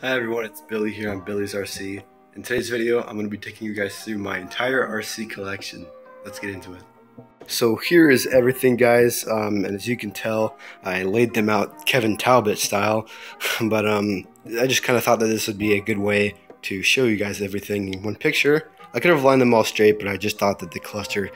Hi everyone, it's Billy here on Billy's RC. In today's video, I'm going to be taking you guys through my entire RC collection. Let's get into it. So here is everything, guys, and as you can tell, I laid them out Kevin Talbot style, but I just kind of thought that this would be a good way to show you guys everything in one picture. I could have lined them all straight, but I just thought that the cluster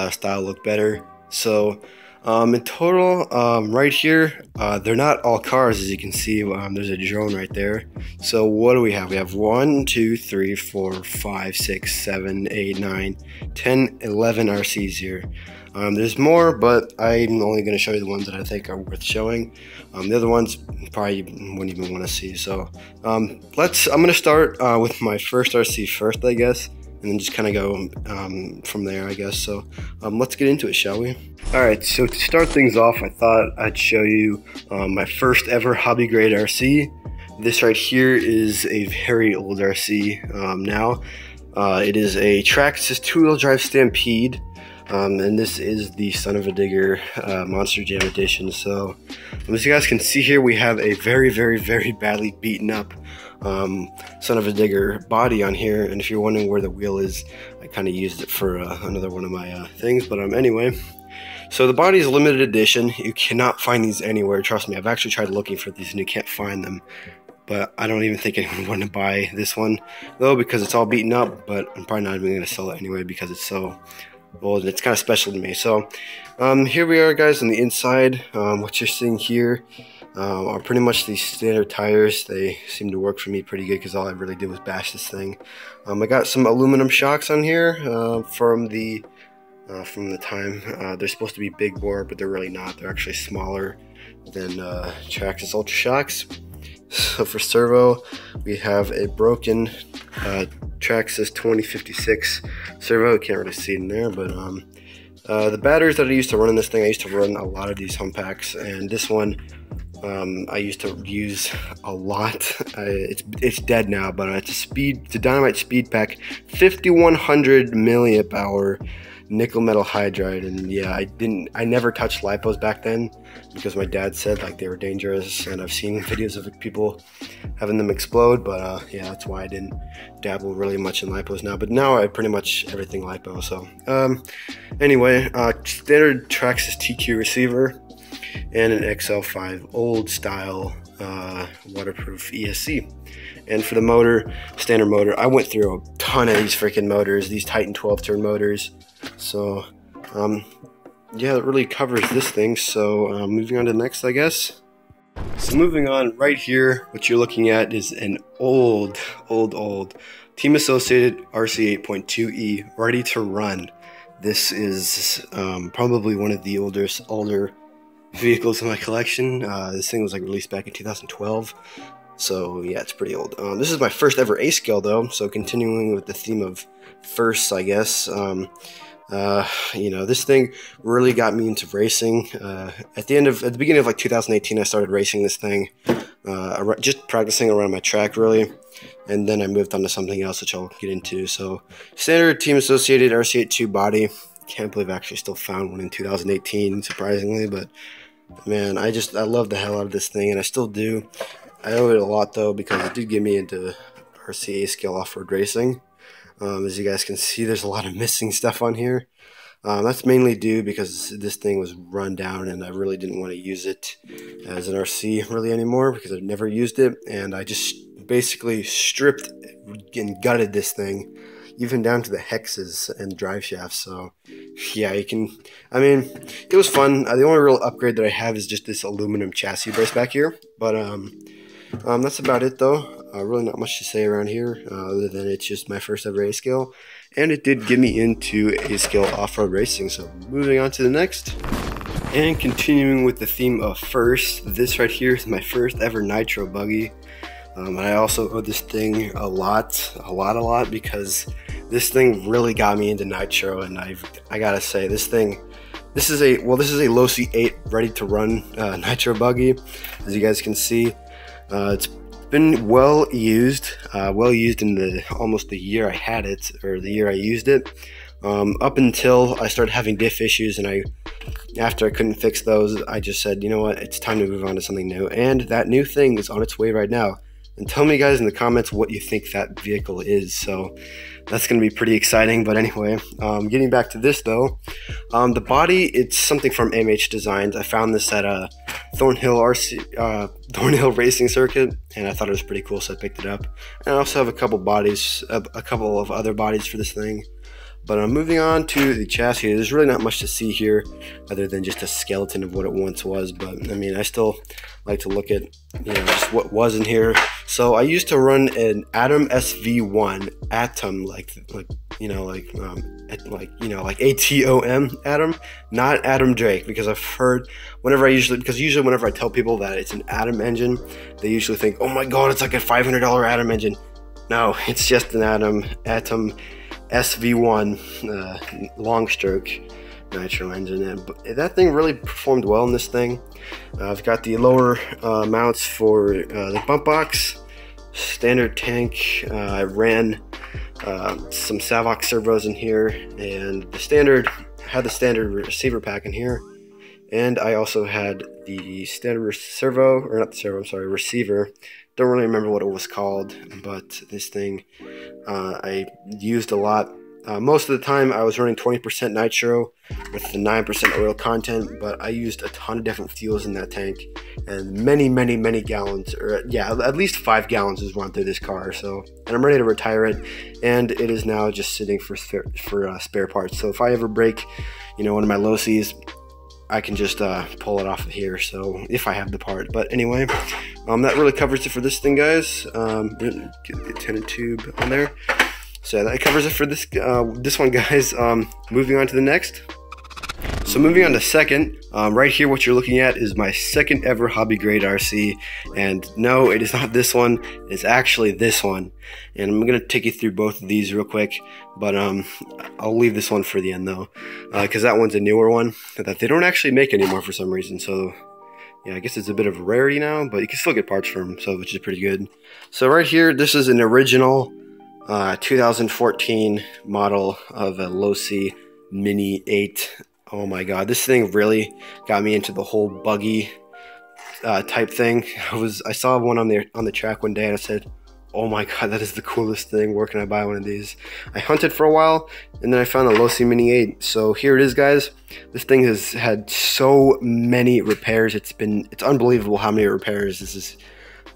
style looked better. So in total, right here, they're not all cars, as you can see. There's a drone right there. So what do we have? We have 1, 2, 3, 4, 5, 6, 7, 8, 9, 10, 11 RCs here. There's more, but I'm only going to show you the ones that I think are worth showing. The other ones probably wouldn't even want to see. So I'm going to start with my first RC first, I guess, and then just kind of go from there, I guess. So let's get into it, shall we? Alright, so to start things off, I thought I'd show you my first ever hobby grade RC. This right here is a very old RC now. It is a Traxxas two-wheel drive Stampede, and this is the Son of a Digger Monster Jam Edition. So as you guys can see here, we have a very, very, very badly beaten up Son of a Digger body on here, and if you're wondering where the wheel is, I kind of used it for another one of my things, but anyway. So the body is limited edition. You cannot find these anywhere. Trust me, I've actually tried looking for these and you can't find them. But I don't even think anyone would want to buy this one, though, because it's all beaten up. But I'm probably not even going to sell it anyway because it's so old and it's kind of special to me. So here we are, guys, on the inside. What you're seeing here are pretty much these standard tires. They seem to work for me pretty good because all I really did was bash this thing. I got some aluminum shocks on here from the time. They're supposed to be big bore, but they're really not. They're actually smaller than Traxxas Ultra Shocks. So for servo, we have a broken Traxxas 2056 servo. You can't really see it in there, but the batteries that I used to run in this thing, I used to run a lot of these hump packs, and this one I used to use a lot. It's dead now, but it's a Dynamite Speed Pack 5100 milliamp hour nickel metal hydride. And yeah, I never touched lipos back then because my dad said like they were dangerous, and I've seen videos of people having them explode, but yeah, that's why I didn't dabble really much in lipos now. But now I pretty much everything lipo. So anyway, standard Traxxas TQ receiver and an XL5 old style waterproof ESC. And for the motor, standard motor, I went through a ton of these freaking motors, these Titan 12-turn motors. So yeah, it really covers this thing. So moving on to the next, I guess. So moving on, right here, what you're looking at is an old Team Associated RC 8.2E ready to run. This is probably one of the older vehicles in my collection. This thing was like released back in 2012. So yeah, it's pretty old. This is my first ever A scale though, so continuing with the theme of firsts, I guess. You know, this thing really got me into racing. At the beginning of like 2018, I started racing this thing, just practicing around my track really, and then I moved on to something else which I'll get into. So standard Team Associated RC82 body. Can't believe I actually still found one in 2018, surprisingly, but man, I love the hell out of this thing, and I still do. I owe it a lot though because it did get me into RC A scale off-road racing. As you guys can see, there's a lot of missing stuff on here. That's mainly due because this thing was run down and I really didn't want to use it as an RC really anymore because I've never used it, and I just basically stripped and gutted this thing, even down to the hexes and drive shafts. So yeah, I mean, it was fun. The only real upgrade that I have is just this aluminum chassis brace back here, but that's about it though. Really not much to say around here other than it's just my first ever A scale, and it did get me into A scale off-road racing. So moving on to the next, and continuing with the theme of first, this right here is my first ever nitro buggy. And I also owe this thing a lot because this thing really got me into nitro, and I gotta say this is a Losi 8 ready to run nitro buggy. As you guys can see, it's been well used in the almost the year I had it, or the year I used it, up until I started having diff issues, and after I couldn't fix those, I just said, you know what, it's time to move on to something new. And that new thing is on its way right now. and tell me guys in the comments what you think that vehicle is. So that's going to be pretty exciting. But anyway, getting back to this though, the body, it's something from AMH Designs. I found this at a Thornhill Racing Circuit, and I thought it was pretty cool, so I picked it up. And I also have a couple of other bodies for this thing. But moving on to the chassis, there's really not much to see here other than just a skeleton of what it once was. But I mean, I still like to look at, just what was in here. So I used to run an Atom SV1 Atom, like ATOM Atom, not Adam Drake, because I've heard usually whenever I tell people that it's an Atom engine, they usually think, oh my god, it's like a $500 Atom engine. No, it's just an Atom SV1 long stroke nitro engine, and that thing really performed well in this thing. I've got the lower mounts for the bump box, standard tank. I ran some Savox servos in here, and had the standard receiver pack in here, and I also had the standard receiver. Don't really remember what it was called, but this thing I used a lot. Most of the time I was running 20% nitro with the 9% oil content, but I used a ton of different fuels in that tank, and many gallons, or yeah, at least 5 gallons was run through this car. So, and I'm ready to retire it, and it is now just sitting for spare parts. So if I ever break, one of my Losies, I can just pull it off of here, so if I have the part. But anyway, that really covers it for this thing, guys. Get the tinted tube on there. So that covers it for this one, guys. Moving on to the next. So moving on to second, right here what you're looking at is my second ever hobby grade RC, and no, it is not this one, it's actually this one, and I'm going to take you through both of these real quick, but I'll leave this one for the end though, because that one's a newer one that they don't actually make anymore for some reason. So yeah, I guess it's a bit of a rarity now, but you can still get parts for them, so which is pretty good. So right here, this is an original 2014 model of a Losi Mini 8. Oh my god, this thing really got me into the whole buggy type thing. I saw one on the track one day, and I said, oh my god, that is the coolest thing. Where can I buy one of these? I hunted for a while, and then I found a Losi Mini 8. So here it is, guys. This thing has had so many repairs. It's unbelievable how many repairs this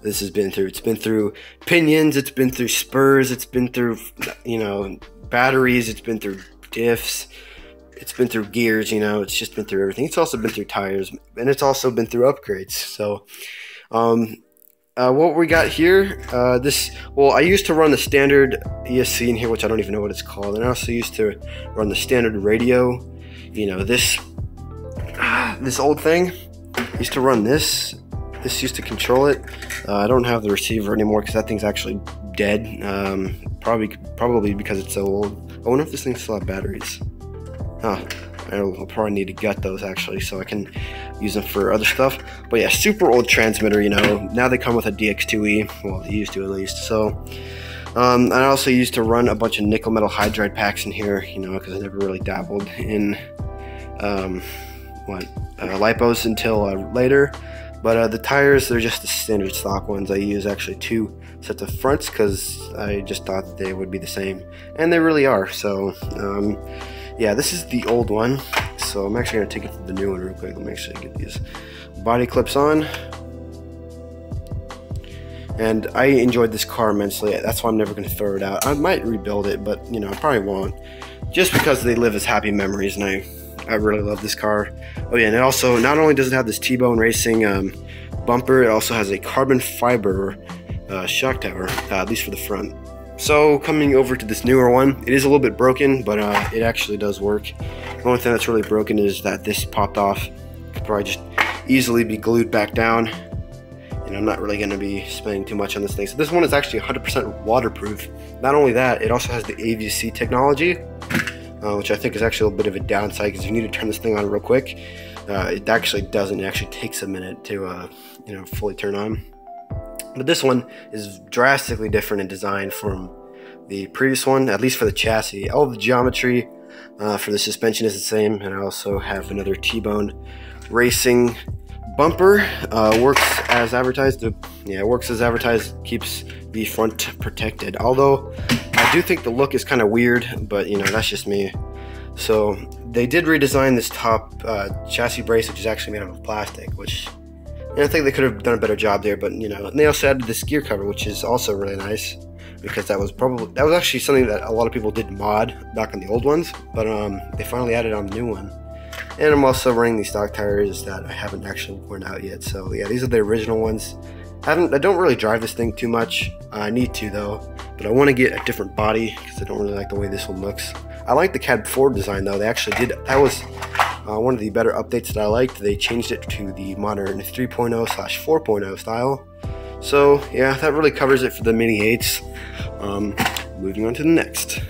has been through. It's been through pinions, it's been through spurs, it's been through batteries, it's been through diffs, it's been through gears, it's just been through everything. It's also been through tires, and it's also been through upgrades. So what we got here, I used to run the standard ESC in here, which I don't even know what it's called, and I also used to run the standard radio, this old thing. I used to run this used to control it. I don't have the receiver anymore because that thing's actually dead, probably because it's so old. I wonder if this thing still has batteries. I'll probably need to gut those actually, so I can use them for other stuff. But yeah, super old transmitter. Now they come with a DX2E. Well, they used to at least. So I also used to run a bunch of nickel metal hydride packs in here, because I never really dabbled in lipos until later. But the tires, they're just the standard stock ones. I use actually 2 sets of fronts because I just thought that they would be the same, and they really are. So yeah, this is the old one, so I'm actually going to take it to the new one real quick. Let me actually get these body clips on. And I enjoyed this car immensely. That's why I'm never going to throw it out. I might rebuild it, but I probably won't, just because they live as happy memories, and I really love this car. Oh yeah, and it also, not only does it have this T-Bone Racing bumper, it also has a carbon fiber shock tower, at least for the front. So coming over to this newer one, it is a little bit broken, but it actually does work. The only thing that's really broken is that this popped off. It could probably just easily be glued back down. And I'm not really going to be spending too much on this thing. So this one is actually 100% waterproof. Not only that, it also has the AVC technology, which I think is actually a bit of a downside, because if you need to turn this thing on real quick, it actually doesn't. It actually takes a minute to fully turn on. But this one is drastically different in design from the previous one, at least for the chassis. All the geometry for the suspension is the same, and I also have another T-Bone Racing bumper. Works as advertised. yeah, it works as advertised, keeps the front protected. Although I do think the look is kind of weird, but you know, that's just me. So they did redesign this top chassis brace, which is actually made out of plastic, which, you know, I think they could have done a better job there. But you know, and they also added this gear cover, which is also really nice, because that was actually something that a lot of people did mod back on the old ones, but they finally added on the new one. And I'm also running these stock tires that I haven't actually worn out yet. So yeah, these are the original ones. I don't really drive this thing too much. I need to though, but I want to get a different body because I don't really like the way this one looks. I like the cab forward design though. They actually did, that was one of the better updates that I liked. They changed it to the modern 3.0/4.0 style. So yeah, that really covers it for the Mini 8s. Moving on to the next.